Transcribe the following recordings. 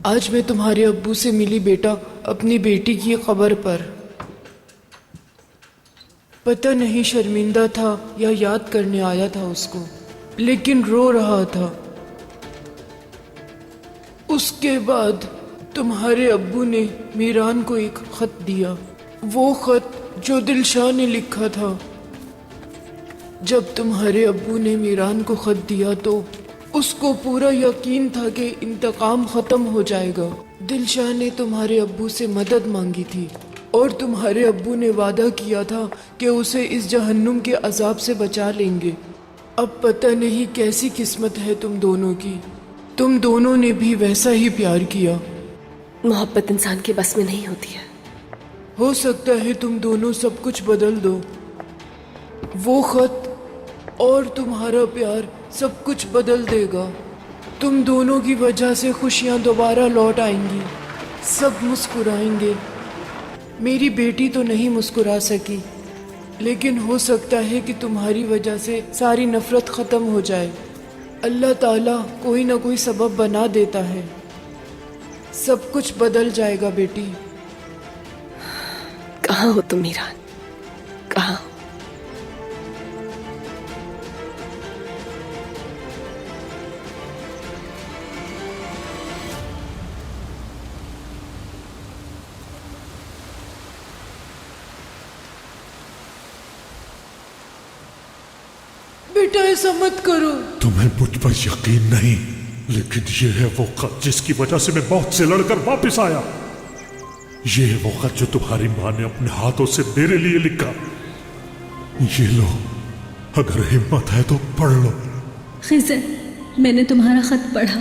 आज मैं तुम्हारे अब्बू से मिली बेटा, अपनी बेटी की खबर पर। पता नहीं शर्मिंदा था या याद करने आया था उसको, लेकिन रो रहा था। उसके बाद तुम्हारे अब्बू ने मीरान को एक खत दिया, वो खत जो दिलशाह ने लिखा था। जब तुम्हारे अब्बू ने मीरान को खत दिया तो उसको पूरा यकीन था कि इंतकाम खत्म हो जाएगा। दिलशाह ने तुम्हारे अब्बू से मदद मांगी थी और तुम्हारे अब्बू ने वादा किया था कि उसे इस जहन्नुम के अजाब से बचा लेंगे। अब पता नहीं कैसी किस्मत है तुम दोनों की, तुम दोनों ने भी वैसा ही प्यार किया। मोहब्बत इंसान के बस में नहीं होती है। हो सकता है तुम दोनों सब कुछ बदल दो। वो खत और तुम्हारा प्यार सब कुछ बदल देगा। तुम दोनों की वजह से खुशियां दोबारा लौट आएंगी, सब मुस्कुराएंगे। मेरी बेटी तो नहीं मुस्कुरा सकी, लेकिन हो सकता है कि तुम्हारी वजह से सारी नफरत ख़त्म हो जाए। अल्लाह ताला कोई ना कोई सबब बना देता है, सब कुछ बदल जाएगा बेटी। कहाँ हो तुम मीरान, कहाँ हो? बेटा ऐसा मत करो। तुम्हें मुझ पर यकीन नहीं, लेकिन ये है वो खत जिसकी वजह से मैं मौत से लड़कर वापस आया। ये है वो खत जो तुम्हारी मां ने अपने हाथों से मेरे लिए लिखा। ये लो, अगर हिम्मत है तो पढ़ लो। खिज़र, मैंने तुम्हारा खत पढ़ा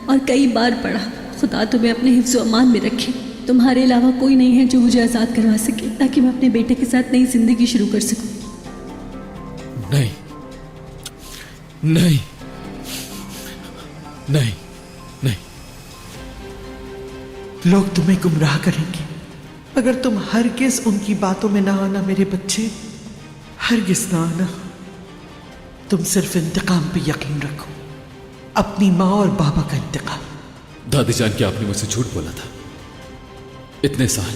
और कई बार पढ़ा। खुदा तुम्हें अपने हिफ्ज़ अमान में रखे। तुम्हारे अलावा कोई नहीं है जो मुझे आज़ाद करवा सके, ताकि मैं अपने बेटे के साथ नई जिंदगी शुरू कर सकूं। नहीं नहीं नहीं नहीं, लोग तुम्हें गुमराह करेंगे अगर तुम हरगिज उनकी बातों में ना आना मेरे बच्चे, हरगिज ना आना। तुम सिर्फ इंतकाम पे यकीन रखो, अपनी माँ और बाबा का इंतकाम। दादी जान, क्या आपने मुझसे झूठ बोला था? इतने साल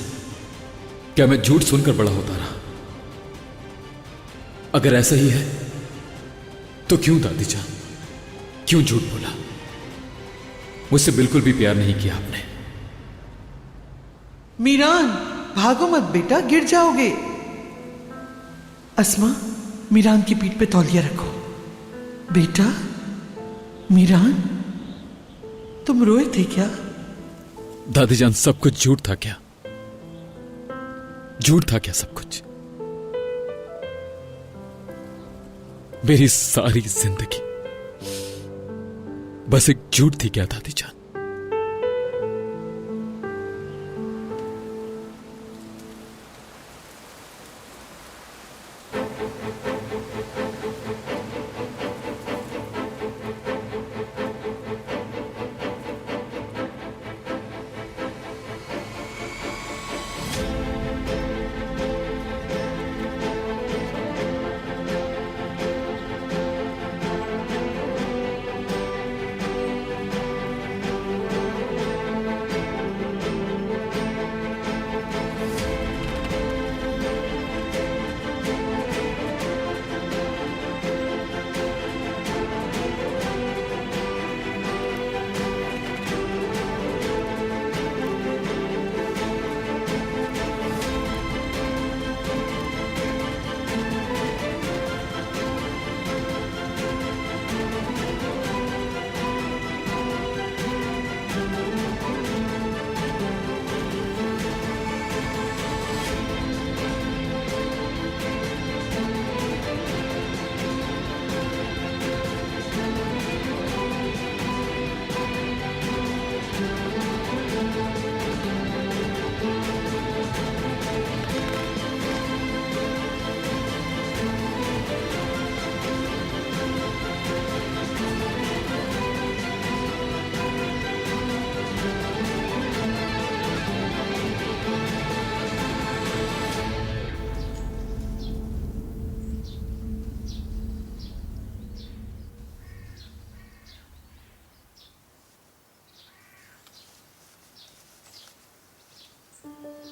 क्या मैं झूठ सुनकर बड़ा होता रहा? अगर ऐसा ही है तो क्यों दादी जान, क्यों झूठ बोला? मुझसे बिल्कुल भी प्यार नहीं किया आपने। मीरान, भागो मत बेटा, गिर जाओगे। अस्मा, मीरान की पीठ पे तौलिया रखो। बेटा मीरान, तुम रोए थे क्या? दादी जान, सब कुछ झूठ था क्या? झूठ था क्या सब कुछ? मेरी सारी जिंदगी बस एक झूठ थी क्या दादी जान?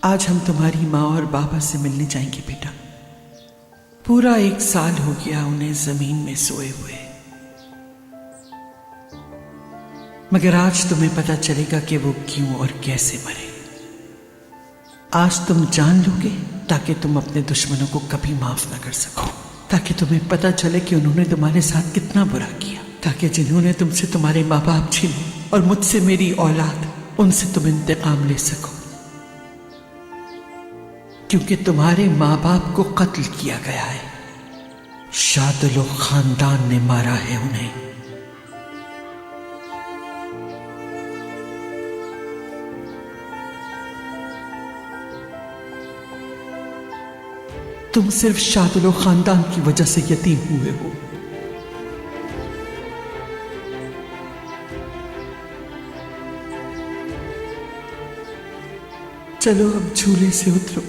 आज हम तुम्हारी माँ और बाबा से मिलने जाएंगे बेटा। पूरा 1 साल हो गया उन्हें जमीन में सोए हुए, मगर आज तुम्हें पता चलेगा कि वो क्यों और कैसे मरे। आज तुम जान लोगे ताकि तुम अपने दुश्मनों को कभी माफ ना कर सको, ताकि तुम्हें पता चले कि उन्होंने तुम्हारे साथ कितना बुरा किया, ताकि जिन्होंने तुमसे तुम्हारे माँ बाप छीने और मुझसे मेरी औलाद, उनसे तुम इंतकाम ले सको। क्योंकि तुम्हारे माँ बाप को कत्ल किया गया है, शादुल खानदान ने मारा है उन्हें। तुम सिर्फ शादुल खानदान की वजह से यतीम हुए हो। चलो अब झूले से उतरो,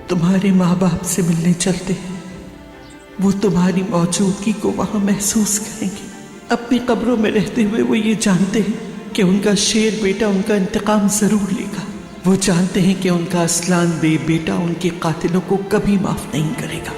तुम्हारे माँ बाप से मिलने चलते हैं। वो तुम्हारी मौजूदगी को वहां महसूस करेंगे। अपनी कब्रों में रहते हुए वो ये जानते हैं कि उनका शेर बेटा उनका इंतकाम जरूर लेगा। वो जानते हैं कि उनका असलान बेटा उनके कातिलों को कभी माफ नहीं करेगा।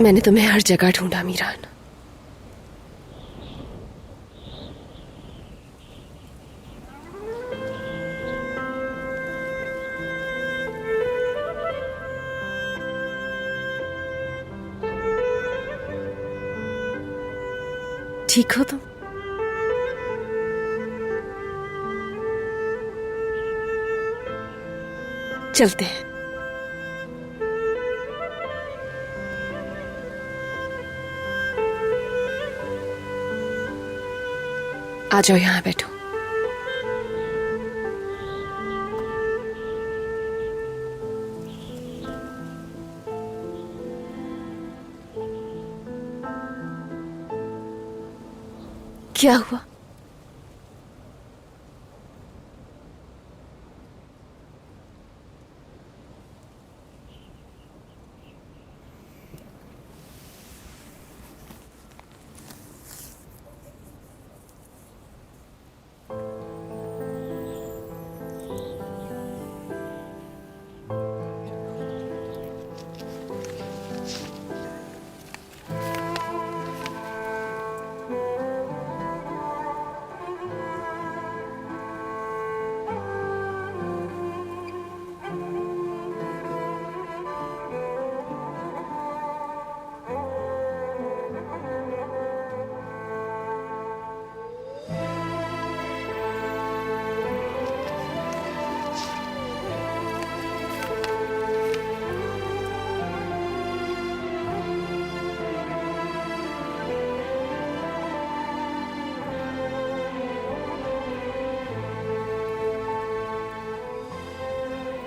मैंने तुम्हें हर जगह ढूंढा मीरान। ठीक हो तुम? चलते हैं। आ जाओ, यहां बैठो। क्या हुआ?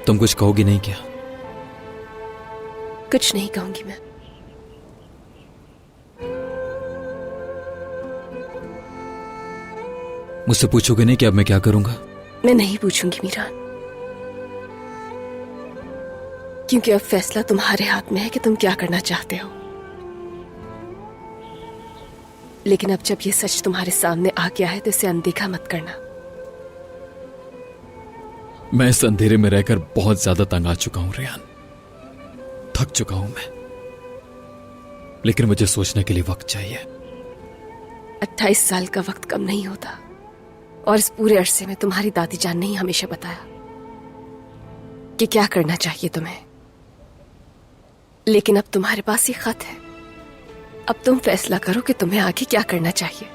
तुम कुछ कहोगी नहीं क्या? कुछ नहीं कहूंगी मैं। मुझसे पूछोगे नहीं कि अब मैं क्या करूंगा? मैं नहीं पूछूंगी मीरान, क्योंकि अब फैसला तुम्हारे हाथ में है कि तुम क्या करना चाहते हो। लेकिन अब जब ये सच तुम्हारे सामने आ गया है तो इसे अनदेखा मत करना। मैं इस अंधेरे में रहकर बहुत ज्यादा तंग आ चुका हूं रेहान, थक चुका हूं मैं। लेकिन मुझे सोचने के लिए वक्त चाहिए। 28 साल का वक्त कम नहीं होता, और इस पूरे अरसे में तुम्हारी दादी जान ने ही हमेशा बताया कि क्या करना चाहिए तुम्हें। लेकिन अब तुम्हारे पास ये खत है, अब तुम फैसला करो कि तुम्हें आगे क्या करना चाहिए।